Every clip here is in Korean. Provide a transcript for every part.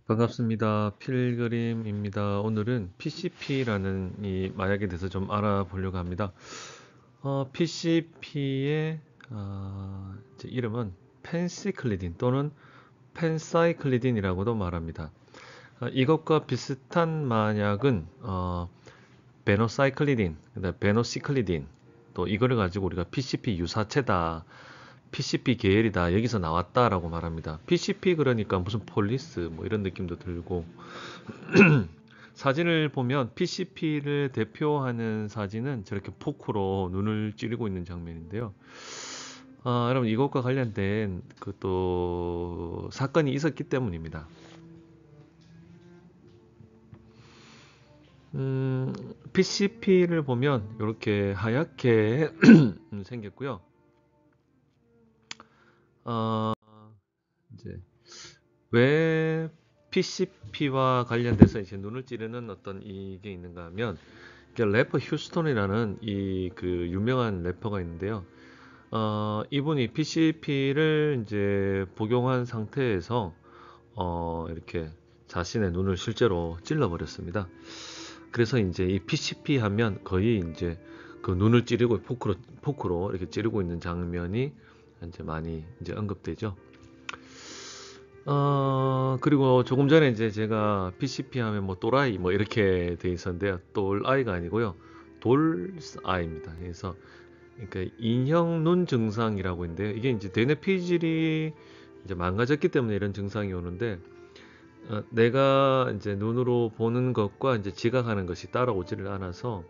반갑습니다. 필그림입니다. 오늘은 PCP라는 이 마약에 대해서 좀 알아보려고 합니다. PCP의 이름은 펜시클리딘 또는 펜사이클리딘이라고도 말합니다. 이것과 비슷한 마약은 베노사이클리딘, 그다음 베노시클리딘, 또 이거를 가지고 우리가 PCP 유사체다, PCP 계열이다, 여기서 나왔다라고 말합니다. PCP 그러니까 무슨 폴리스 뭐 이런 느낌도 들고, 사진을 보면 PCP를 대표하는 사진은 저렇게 포크로 눈을 찌르고 있는 장면인데요. 여러분 이것과 관련된 그 또 사건이 있었기 때문입니다. PCP를 보면 이렇게 하얗게 생겼고요. 어, 이제 왜 PCP와 관련돼서 이제 눈을 찌르는 어떤 이게 있는가 하면, 래퍼 휴스톤이라는 이 그 유명한 래퍼가 있는데요. 이분이 PCP를 이제 복용한 상태에서 이렇게 자신의 눈을 실제로 찔러버렸습니다. 그래서 이제 이 PCP 하면 거의 이제 그 눈을 찌르고 포크로 이렇게 찌르고 있는 장면이 이제 많이 이제 언급되죠. 그리고 조금 전에 이제 제가 PCP 하면 뭐 또라이 뭐 이렇게 돼 있었는데요. 똘아이가 아니고요. 돌아이입니다. 그래서 그러니까 인형 눈 증상이라고 있는데요. 이게 이제 뇌내 피질이 이제 망가졌기 때문에 이런 증상이 오는데, 내가 이제 눈으로 보는 것과 이제 지각하는 것이 따라오지를 않아서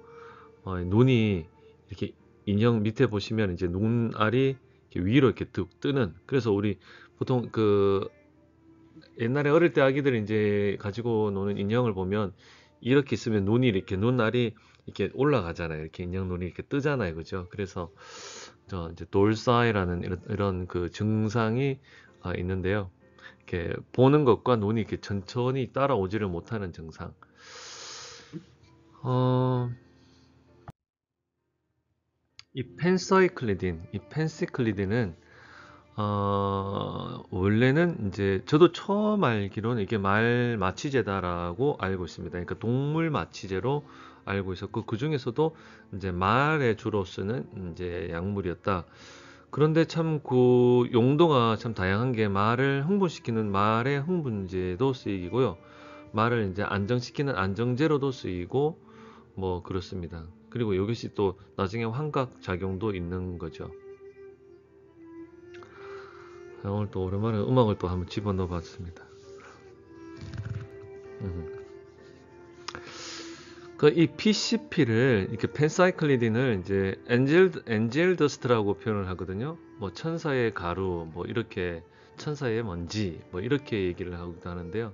눈이 이렇게, 인형 밑에 보시면 이제 눈알이 이렇게 위로 이렇게 뚝 뜨는, 그래서 우리 보통 그 옛날에 어릴 때 아기들이 이제 가지고 노는 인형을 보면 이렇게 있으면 눈이 이렇게 눈알이 이렇게 올라가잖아요. 이렇게 인형 눈이 이렇게 뜨잖아요. 그죠? 그래서 저 이제 돌사이라는 이런 그 증상이 있는데요. 이렇게 보는 것과 눈이 이렇게 천천히 따라오지를 못하는 증상. 어, 이 펜시클리딘은 원래는 이제 저도 처음 알기로는 이게 말 마취제다라고 알고 있습니다. 그러니까 동물 마취제로 알고 있었고, 그 중에서도 이제 말에 주로 쓰는 이제 약물이었다. 그런데 참 그 용도가 참 다양한 게, 말을 흥분시키는 말의 흥분제도 쓰이고요. 말을 이제 안정시키는 안정제로도 쓰이고 뭐 그렇습니다. 그리고 이것이 또 나중에 환각 작용도 있는 거죠. 오늘 또 오랜만에 음악을 또 한번 집어넣어 봤습니다. 그 이 PCP를 이렇게 펜사이클리딘을 이제 엔젤 더스트라고 표현을 하거든요. 뭐 천사의 가루, 뭐 이렇게, 천사의 먼지, 뭐 이렇게 얘기를 하기도 하는데요.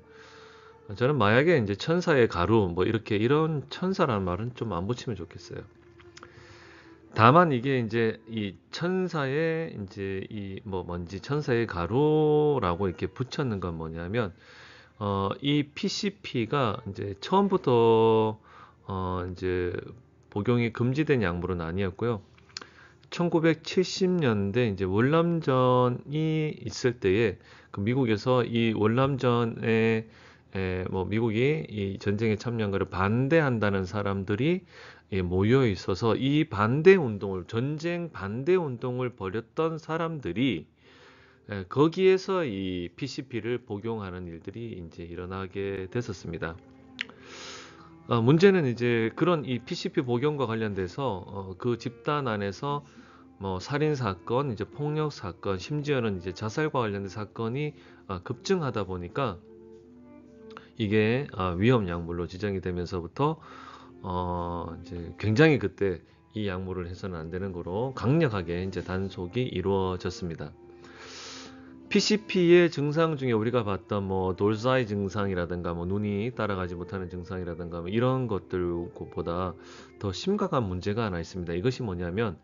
저는 마약에 이제 천사의 가루, 뭐 이렇게, 이런 천사라는 말은 좀 안 붙이면 좋겠어요. 다만 이게 이제 이 천사의 이제 이 뭐 먼지, 천사의 가루라고 이렇게 붙였는 건 뭐냐면, 이 PCP가 이제 처음부터 이제 복용이 금지된 약물은 아니었고요. 1970년대 이제 월남전이 있을 때에 그 미국에서 이 월남전에 뭐 미국이 이 전쟁에 참여한 것을 반대한다는 사람들이 모여 있어서, 이 반대 운동을, 전쟁 반대 운동을 벌였던 사람들이 거기에서 이 PCP를 복용하는 일들이 이제 일어나게 됐었습니다. 문제는 이제 그런 이 PCP 복용과 관련돼서 그 집단 안에서 뭐 살인 사건, 이제 폭력 사건, 심지어는 이제 자살과 관련된 사건이 급증하다 보니까 이게 위험 약물로 지정이 되면서부터 이제 굉장히 그때 이 약물을 해서는 안 되는 거로 강력하게 이제 단속이 이루어졌습니다. PCP의 증상 중에 우리가 봤던 뭐 돌사이 증상이라든가 뭐 눈이 따라가지 못하는 증상이라든가 뭐 이런 것들보다 더 심각한 문제가 하나 있습니다. 이것이 뭐냐면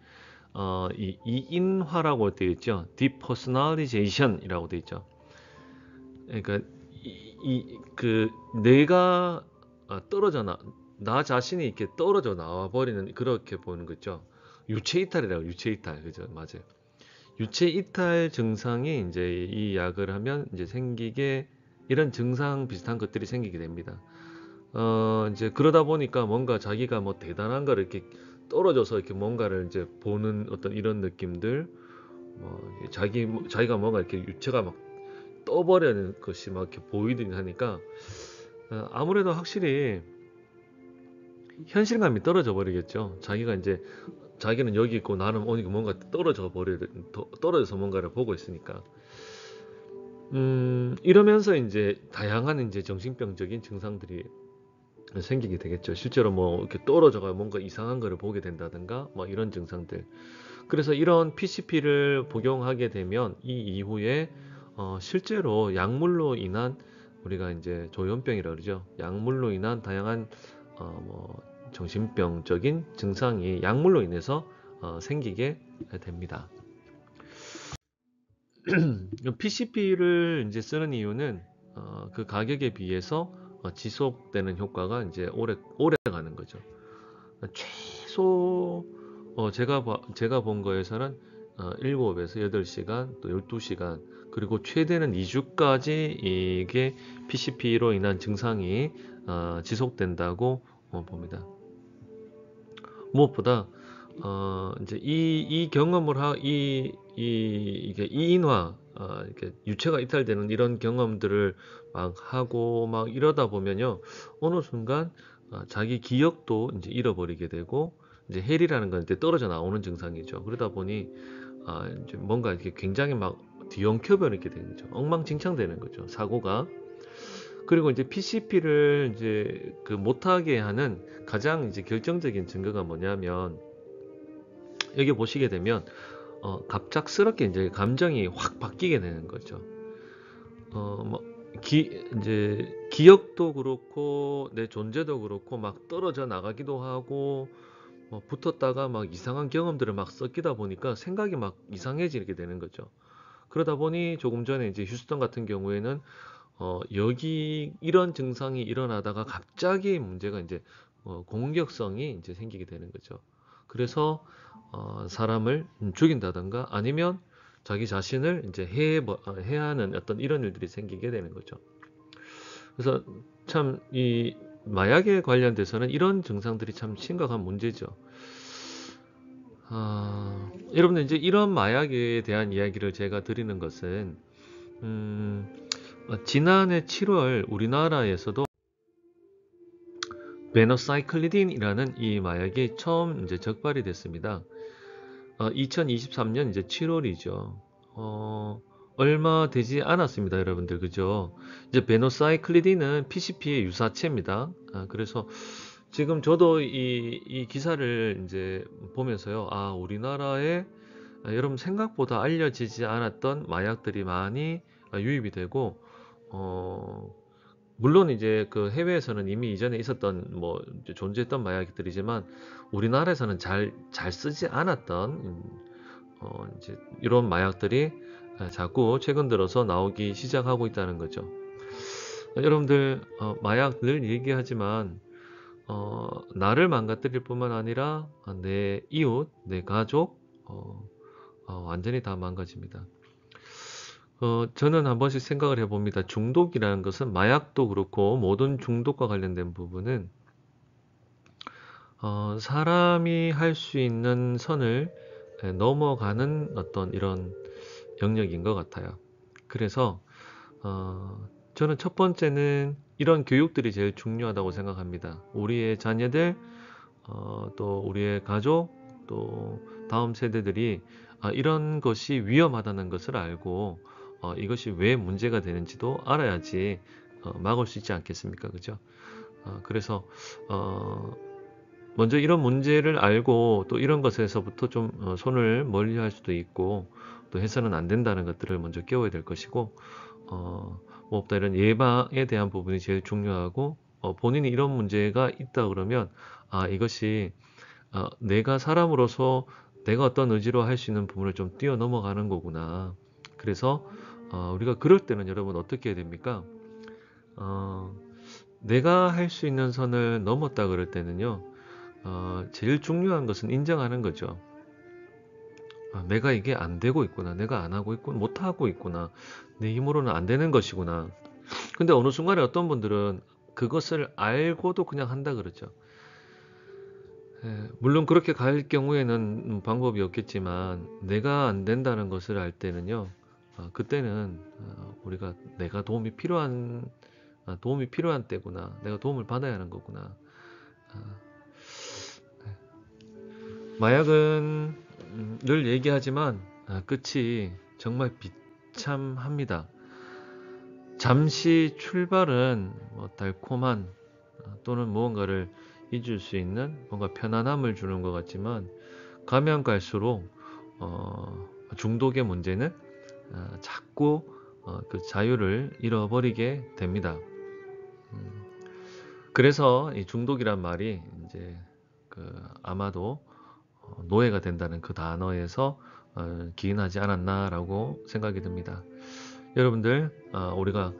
이 이인화라고 되어 있죠. 디퍼스널리제이션이라고 되어 있죠. 그러니까 그 내가 떨어져 나 자신이 이렇게 떨어져 나와 버리는, 그렇게 보는 거죠. 유체 이탈이라고, 유체 이탈. 그죠? 맞아요. 유체 이탈 증상이 이제 이 약을 하면 이제 생기게 이런 증상 비슷한 것들이 생기게 됩니다. 이제 그러다 보니까 뭔가 자기가 뭐 대단한 거를 이렇게 떨어져서 이렇게 뭔가를 이제 보는 어떤 이런 느낌들, 자기가 뭔가 이렇게 유체가 막 떠버리는 것이 막 이렇게 보이더니 하니까 아무래도 확실히 현실감이 떨어져 버리겠죠. 자기는 여기 있고 나는 오니까 뭔가 떨어져서 뭔가를 보고 있으니까. 이러면서 이제 다양한 이제 정신병적인 증상들이 생기게 되겠죠. 실제로 뭐 이렇게 떨어져가 뭔가 이상한 거를 보게 된다든가 뭐 이런 증상들. 그래서 이런 PCP를 복용하게 되면 이 이후에 실제로 약물로 인한 우리가 이제 조현병이라고 그러죠. 약물로 인한 다양한 뭐 정신병적인 증상이 약물로 인해서 생기게 됩니다. PCP를 이제 쓰는 이유는 그 가격에 비해서 지속되는 효과가 이제 오래 가는 거죠. 최소 제가 본 거에서는 7에서 8시간 또 12시간 그리고 최대는 2주까지 이게 PCP로 인한 증상이 지속된다고 봅니다. 무엇보다 이제 이 경험을 이게 이인화 이렇게 유체가 이탈되는 이런 경험들을 막 하고 막 이러다 보면요 어느 순간 자기 기억도 이제 잃어버리게 되고 이제 헬이라는 건 이제 떨어져 나오는 증상이죠. 그러다 보니 이제 뭔가 이렇게 굉장히 막 뒤엉켜버리게 되는 거죠. 엉망진창되는 거죠. 사고가. 그리고 이제 PCP를 이제 그 못하게 하는 가장 이제 결정적인 증거가 뭐냐면 여기 보시게 되면 갑작스럽게 이제 감정이 확 바뀌게 되는 거죠. 뭐 이제 기억도 그렇고 내 존재도 그렇고 막 떨어져 나가기도 하고 붙었다가 막 이상한 경험들을 막 섞이다 보니까 생각이 막 이상해지게 되는 거죠. 그러다 보니 조금 전에 이제 휴스턴 같은 경우에는 여기 이런 증상이 일어나다가 갑자기 문제가 이제 공격성이 이제 생기게 되는 거죠. 그래서 사람을 죽인다든가 아니면 자기 자신을 이제 해하는 어떤 이런 일들이 생기게 되는 거죠. 그래서 참 이 마약에 관련돼서는 이런 증상들이 참 심각한 문제죠. 여러분들 이제 이런 마약에 대한 이야기를 제가 드리는 것은 지난해 7월 우리나라에서도 베너사이클리딘이라는 이 마약이 처음 이제 적발이 됐습니다. 2023년 이제 7월이죠. 얼마 되지 않았습니다, 여러분들. 그죠? 이제 베노사이클리딘은 PCP의 유사체입니다. 그래서 지금 저도 이 기사를 이제 보면서요. 우리나라에 여러분 생각보다 알려지지 않았던 마약들이 많이 유입이 되고, 물론 이제 그 해외에서는 이미 이전에 있었던 뭐 존재했던 마약들이지만 우리나라에서는 잘 쓰지 않았던 이제 이런 마약들이 자꾸 최근 들어서 나오기 시작하고 있다는 거죠. 여러분들 마약 늘 얘기하지만 나를 망가뜨릴 뿐만 아니라 내 이웃, 내 가족 완전히 다 망가집니다. 저는 한 번씩 생각을 해봅니다. 중독이라는 것은 마약도 그렇고 모든 중독과 관련된 부분은 사람이 할 수 있는 선을 넘어가는 어떤 이런 영역인 것 같아요. 그래서 저는 첫 번째는 이런 교육들이 제일 중요하다고 생각합니다. 우리의 자녀들, 또 우리의 가족, 또 다음 세대들이 이런 것이 위험하다는 것을 알고 이것이 왜 문제가 되는지도 알아야지 막을 수 있지 않겠습니까? 그죠? 그래서 먼저 이런 문제를 알고 또 이런 것에서부터 좀 손을 멀리 할 수도 있고 또 해서는 안 된다는 것들을 먼저 깨워야 될 것이고 무엇보다 이런 예방에 대한 부분이 제일 중요하고 본인이 이런 문제가 있다 그러면 이것이 내가 사람으로서 내가 어떤 의지로 할 수 있는 부분을 좀 뛰어넘어가는 거구나. 그래서 우리가 그럴 때는 여러분 어떻게 해야 됩니까? 내가 할 수 있는 선을 넘었다 그럴 때는요. 제일 중요한 것은 인정하는 거죠. 내가 이게 안 되고 있구나. 내가 안 하고 있구나. 못 하고 있구나. 내 힘으로는 안 되는 것이구나. 근데 어느 순간에 어떤 분들은 그것을 알고도 그냥 한다 그러죠. 물론 그렇게 갈 경우에는 방법이 없겠지만 내가 안 된다는 것을 알 때는요. 그때는 우리가 내가 도움이 필요한 때구나. 내가 도움을 받아야 하는 거구나. 아, 마약은 늘 얘기하지만 끝이 정말 비참합니다. 잠시 출발은 뭐 달콤한 또는 무언가를 잊을 수 있는 뭔가 편안함을 주는 것 같지만 가면 갈수록 중독의 문제는 자꾸 그 자유를 잃어버리게 됩니다. 음, 그래서 이 중독이란 말이 이제 아마도 노예가 된다는 그 단어에서 기인하지 않았나라고 생각이 듭니다. 여러분들 우리가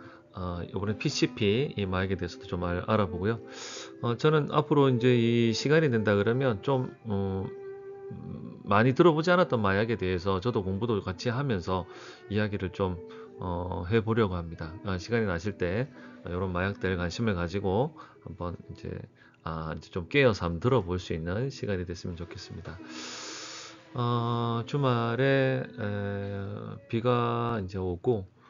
이번에 PCP 이 마약에 대해서도 좀 알아보고요. 저는 앞으로 이제 이 시간이 된다 그러면 좀 많이 들어보지 않았던 마약에 대해서 저도 공부도 같이 하면서 이야기를 좀 해보려고 합니다. 시간이 나실 때 이런 마약들 관심을 가지고 한번 이제 좀 깨어서 한번 들어볼 수 있는 시간이 됐으면 좋겠습니다. 주말에 비가 이제 오고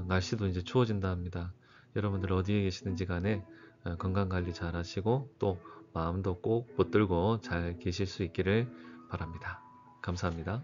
날씨도 이제 추워진다 합니다. 여러분들 어디에 계시든지 간에 건강 관리 잘 하시고 또 마음도 꼭 붙들고 잘 계실 수 있기를 바랍니다. 감사합니다.